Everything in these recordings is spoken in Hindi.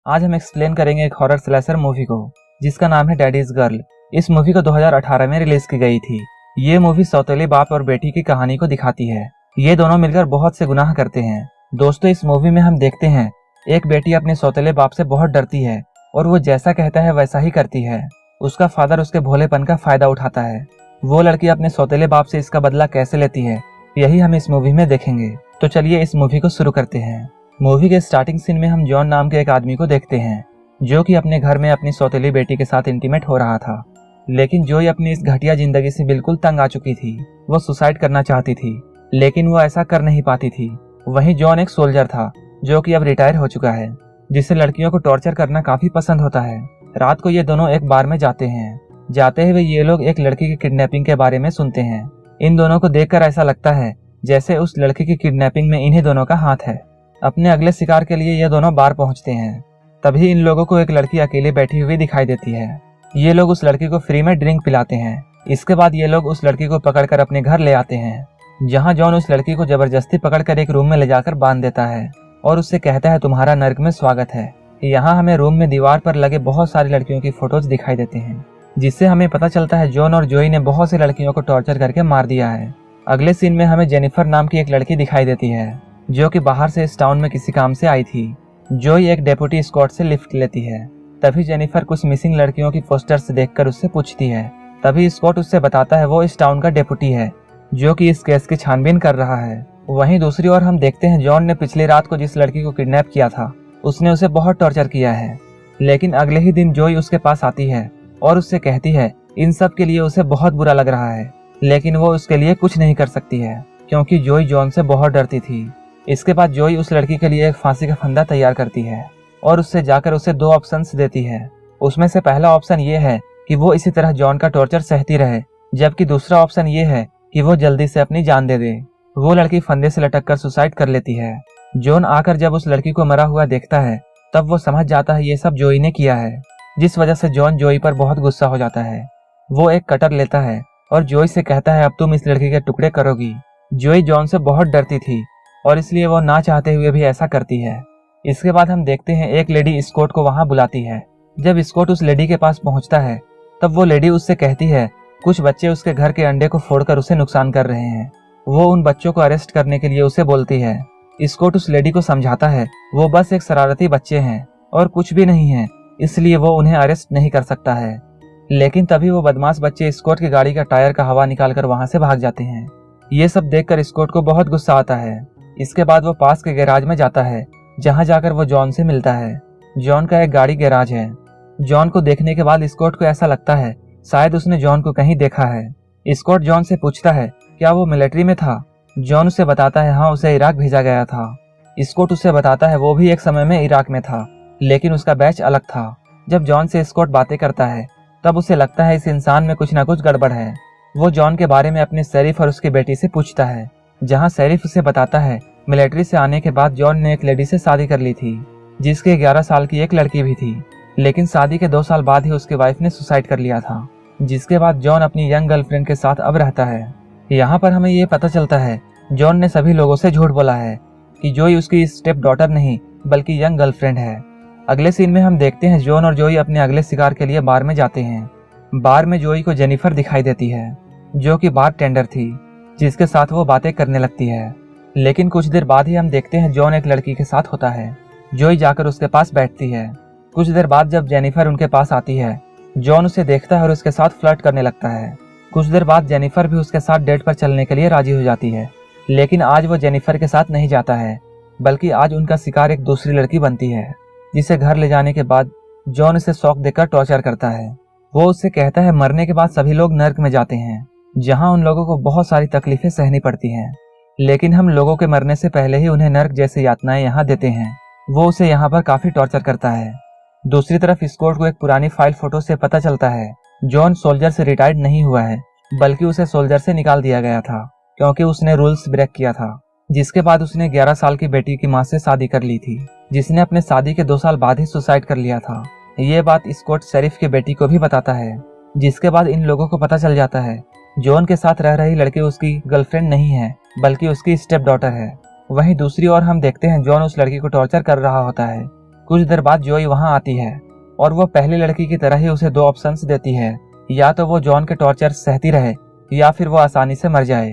आज हम एक्सप्लेन करेंगे एक हॉरर स्लैशर मूवी को जिसका नाम है डैडीज गर्ल। इस मूवी को 2018 में रिलीज की गई थी। ये मूवी सौतेले बाप और बेटी की कहानी को दिखाती है। ये दोनों मिलकर बहुत से गुनाह करते हैं। दोस्तों, इस मूवी में हम देखते हैं एक बेटी अपने सौतेले बाप से बहुत डरती है और वो जैसा कहता है वैसा ही करती है। उसका फादर उसके भोलेपन का फायदा उठाता है। वो लड़की अपने सौतेले बाप से इसका बदला कैसे लेती है, यही हम इस मूवी में देखेंगे। तो चलिए इस मूवी को शुरू करते हैं। मूवी के स्टार्टिंग सीन में हम जॉन नाम के एक आदमी को देखते हैं जो कि अपने घर में अपनी सौतेली बेटी के साथ इंटीमेट हो रहा था। लेकिन जोई अपनी इस घटिया जिंदगी से बिल्कुल तंग आ चुकी थी। वो सुसाइड करना चाहती थी लेकिन वो ऐसा कर नहीं पाती थी। वहीं जॉन एक सोल्जर था जो कि अब रिटायर हो चुका है, जिससे लड़कियों को टॉर्चर करना काफी पसंद होता है। रात को ये दोनों एक बार में जाते हैं। जाते हुए ये लोग एक लड़की की किडनैपिंग के बारे में सुनते हैं। इन दोनों को देखकर ऐसा लगता है जैसे उस लड़की की किडनैपिंग में इन्हीं दोनों का हाथ है। अपने अगले शिकार के लिए ये दोनों बार पहुंचते हैं। तभी इन लोगों को एक लड़की अकेले बैठी हुई दिखाई देती है। ये लोग उस लड़की को फ्री में ड्रिंक पिलाते हैं। इसके बाद ये लोग उस लड़की को पकड़कर अपने घर ले आते हैं, जहां जॉन उस लड़की को जबरदस्ती पकड़कर एक रूम में ले जाकर बांध देता है और उससे कहता है तुम्हारा नर्क में स्वागत है। यहाँ हमें रूम में दीवार पर लगे बहुत सारी लड़कियों की फोटोज दिखाई देते हैं, जिससे हमें पता चलता है जॉन और जोई ने बहुत सी लड़कियों को टॉर्चर करके मार दिया है। अगले सीन में हमें जेनिफर नाम की एक लड़की दिखाई देती है जो कि बाहर से इस टाउन में किसी काम से आई थी। जोई एक डेप्यूटी स्कॉट से लिफ्ट लेती है। तभी जेनिफर कुछ मिसिंग लड़कियों की पोस्टर्स देखकर उससे पूछती है। तभी स्कॉट उससे बताता है वो इस टाउन का डेप्यूटी है जो कि इस केस की छानबीन कर रहा है। वहीं दूसरी ओर हम देखते हैं जॉन ने पिछली रात को जिस लड़की को किडनैप किया था उसने उसे बहुत टॉर्चर किया है। लेकिन अगले ही दिन जोई उसके पास आती है और उससे कहती है इन सब के लिए उसे बहुत बुरा लग रहा है, लेकिन वो उसके लिए कुछ नहीं कर सकती है क्योंकि जोई जॉन से बहुत डरती थी। इसके बाद जोई उस लड़की के लिए एक फांसी का फंदा तैयार करती है और उससे जाकर उसे दो ऑप्शंस देती है। उसमें से पहला ऑप्शन ये है कि वो इसी तरह जॉन का टॉर्चर सहती रहे, जबकि दूसरा ऑप्शन ये है कि वो जल्दी से अपनी जान दे दे। वो लड़की फंदे से लटक कर सुसाइड कर लेती है। जॉन आकर जब उस लड़की को मरा हुआ देखता है तब वो समझ जाता है ये सब जोई ने किया है, जिस वजह से जॉन जोई पर बहुत गुस्सा हो जाता है। वो एक कटर लेता है और जोई से कहता है अब तुम इस लड़की के टुकड़े करोगी। जोई जॉन से बहुत डरती थी और इसलिए वो ना चाहते हुए भी ऐसा करती है। इसके बाद हम देखते हैं एक लेडी स्कॉट को वहां बुलाती है। जब स्कॉट उस लेडी के पास पहुंचता है तब वो लेडी उससे कहती है कुछ बच्चे उसके घर के अंडे को फोड़कर उसे नुकसान कर रहे हैं। वो उन बच्चों को अरेस्ट करने के लिए उसे बोलती है। स्कॉट उस लेडी को समझाता है वो बस एक शरारती बच्चे हैं और कुछ भी नहीं है, इसलिए वो उन्हें अरेस्ट नहीं कर सकता है। लेकिन तभी वो बदमाश बच्चे स्कॉट की गाड़ी का टायर का हवा निकालकर वहां से भाग जाते हैं। ये सब देखकर स्कॉट को बहुत गुस्सा आता है। इसके बाद वो पास के गैराज में जाता है, जहां जाकर वो जॉन से मिलता है। जॉन का एक गाड़ी गैराज है। जॉन को देखने के बाद स्कॉट को ऐसा लगता है शायद उसने जॉन को कहीं देखा है। स्कॉट जॉन से पूछता है क्या वो मिलिट्री में था। जॉन उसे बताता है हाँ, उसे इराक भेजा गया था। स्कॉट उसे बताता है वो भी एक समय में इराक में था, लेकिन उसका बैच अलग था। जब जॉन से स्कॉट बातें करता है तब उसे लगता है इस इंसान में कुछ ना कुछ गड़बड़ है। वो जॉन के बारे में अपने शेरिफ और उसकी बेटी से पूछता है, जहां शेरिफ उसे बताता है मिलिट्री से आने के बाद जॉन ने एक लेडी से शादी कर ली थी जिसके 11 साल की एक लड़की भी थी, लेकिन शादी के 2 साल बाद ही उसकी वाइफ ने सुसाइड कर लिया था। जिसके बाद जॉन अपनी यंग गर्लफ्रेंड के साथ अब रहता है। यहाँ पर हमें ये पता चलता है जॉन ने सभी लोगों से झूठ बोला है कि जोई उसकी स्टेप डॉटर नहीं बल्कि यंग गर्लफ्रेंड है। अगले सीन में हम देखते हैं जॉन और जोई अपने अगले शिकार के लिए बार में जाते हैं। बार में जोई को जेनिफर दिखाई देती है जो कि बार टेंडर थी, जिसके साथ वो बातें करने लगती है। लेकिन कुछ देर बाद ही हम देखते हैं जॉन एक लड़की के साथ होता है। जोई जाकर उसके पास बैठती है। कुछ देर बाद जब जेनिफर उनके पास आती है जॉन उसे देखता है और उसके साथ फ्लर्ट करने लगता है। कुछ देर बाद जेनिफर भी उसके साथ डेट पर चलने के लिए राजी हो जाती है, लेकिन आज वो जेनिफर के साथ नहीं जाता है, बल्कि आज उनका शिकार एक दूसरी लड़की बनती है, जिसे घर ले जाने के बाद जॉन उसे शॉक देकर टॉर्चर करता है। वो उससे कहता है मरने के बाद सभी लोग नर्क में जाते हैं, जहां उन लोगों को बहुत सारी तकलीफें सहनी पड़ती हैं, लेकिन हम लोगों के मरने से पहले ही उन्हें नर्क जैसी यातनाएं यहाँ देते हैं। वो उसे यहाँ पर काफी टॉर्चर करता है। दूसरी तरफ स्कॉट को एक पुरानी फाइल फोटो से पता चलता है जॉन सोल्जर से रिटायर्ड नहीं हुआ है, बल्कि उसे सोल्जर से निकाल दिया गया था क्योंकि उसने रूल्स ब्रेक किया था। जिसके बाद उसने 11 साल की बेटी की मां से शादी कर ली थी, जिसने अपने शादी के 2 साल बाद ही सुसाइड कर लिया था। ये बात स्कॉट शेरिफ की बेटी को भी बताता है, जिसके बाद इन लोगों को पता चल जाता है जॉन के साथ रह रही लड़की उसकी गर्लफ्रेंड नहीं है बल्कि उसकी स्टेप डॉटर है। वहीं दूसरी ओर हम देखते हैं जॉन उस लड़की को टॉर्चर कर रहा होता है कुछ देर बाद जोई वहां आती है और वो पहली लड़की की तरह ही उसे 2 ऑप्शंस देती है, या तो वो जॉन के टॉर्चर सहती रहे या फिर वो आसानी से मर जाए।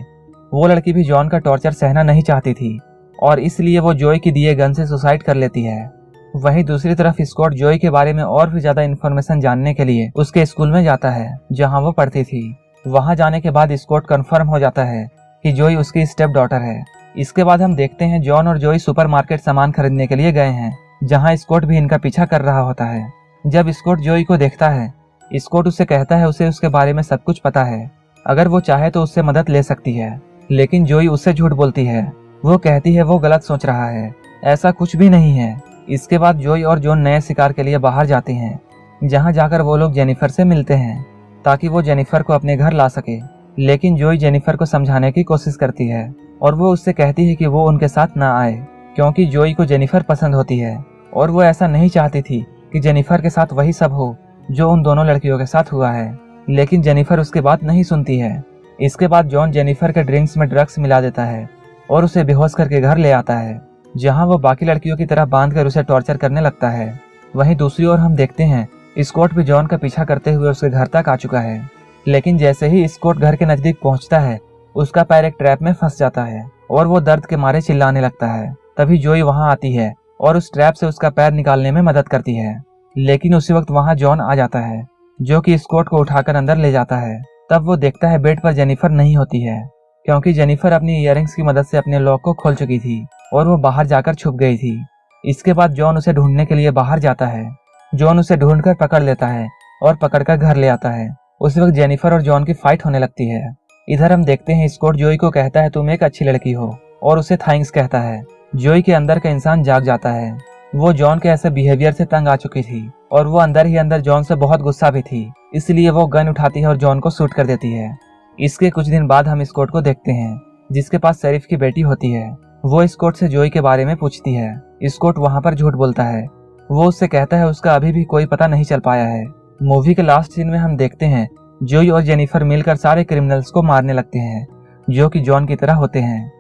वो लड़की भी जॉन का टॉर्चर सहना नहीं चाहती थी और इसलिए वो जोई के दिए गन से सुसाइड कर लेती है। वहीं दूसरी तरफ स्कॉट जोई के बारे में और भी ज्यादा इन्फॉर्मेशन जानने के लिए उसके स्कूल में जाता है जहां वो पढ़ती थी। वहां जाने के बाद स्कॉट कंफर्म हो जाता है कि जोई उसकी स्टेप डॉटर है। इसके बाद हम देखते हैं जॉन और जोई सुपरमार्केट सामान खरीदने के लिए गए हैं, जहां स्कॉट भी इनका पीछा कर रहा होता है। जब स्कॉट जोई को देखता है, स्कॉट उससे कहता है उसे उसके बारे में सब कुछ पता है, अगर वो चाहे तो उससे मदद ले सकती है। लेकिन जोई उससे झूठ बोलती है। वो कहती है वो गलत सोच रहा है, ऐसा कुछ भी नहीं है। इसके बाद जोई और जॉन नए शिकार के लिए बाहर जाते हैं, जहां जाकर वो लोग जेनिफर से मिलते हैं ताकि वो जेनिफर को अपने घर ला सके। लेकिन जोई जेनिफर को समझाने की कोशिश करती है और वो उससे कहती है कि वो उनके साथ ना आए, क्योंकि जोई को जेनिफर पसंद होती है और वो ऐसा नहीं चाहती थी कि जेनिफर के साथ वही सब हो जो उन दोनों लड़कियों के साथ हुआ है। लेकिन जेनिफर उसकी बात नहीं सुनती है। इसके बाद जॉन जेनिफर के ड्रिंक्स में ड्रग्स मिला देता है और उसे बेहोश करके घर ले आता है, जहां वो बाकी लड़कियों की तरह बांधकर उसे टॉर्चर करने लगता है। वहीं दूसरी ओर हम देखते हैं स्कॉट भी जॉन का पीछा करते हुए उसके घर तक आ चुका है। लेकिन जैसे ही स्कॉट घर के नजदीक पहुंचता है, उसका पैर एक ट्रैप में फंस जाता है और वो दर्द के मारे चिल्लाने लगता है। तभी जोई वहां आती है और उस ट्रैप से उसका पैर निकालने में मदद करती है। लेकिन उसी वक्त वहां जॉन आ जाता है, जो कि स्कॉट को उठाकर अंदर ले जाता है। तब वो देखता है बेड पर जेनिफर नहीं होती है, क्योंकि जेनिफर अपनी इयररिंग्स की मदद से अपने लॉक को खोल चुकी थी और वो बाहर जाकर छुप गई थी। इसके बाद जॉन उसे ढूंढने के लिए बाहर जाता है। जॉन उसे ढूंढकर पकड़ लेता है और पकड़कर घर ले आता है। उसी वक्त जेनिफर और जॉन की फाइट होने लगती है। इधर हम देखते हैं स्कॉट जोई को कहता है तुम एक अच्छी लड़की हो और उसे थैंक्स कहता है। जोई के अंदर का इंसान जाग जाता है। वो जॉन के ऐसे बिहेवियर से तंग आ चुकी थी और वो अंदर ही अंदर जॉन से बहुत गुस्सा भी थी, इसलिए वो गन उठाती है और जॉन को शूट कर देती है। इसके कुछ दिन बाद हम स्कॉट को देखते हैं, जिसके पास शेरिफ की बेटी होती है। वो स्कॉट से जोई के बारे में पूछती है। स्कॉट वहां पर झूठ बोलता है। वो उससे कहता है उसका अभी भी कोई पता नहीं चल पाया है। मूवी के लास्ट सीन में हम देखते हैं जोई और जेनिफर मिलकर सारे क्रिमिनल्स को मारने लगते हैं, जो कि जॉन की तरह होते हैं।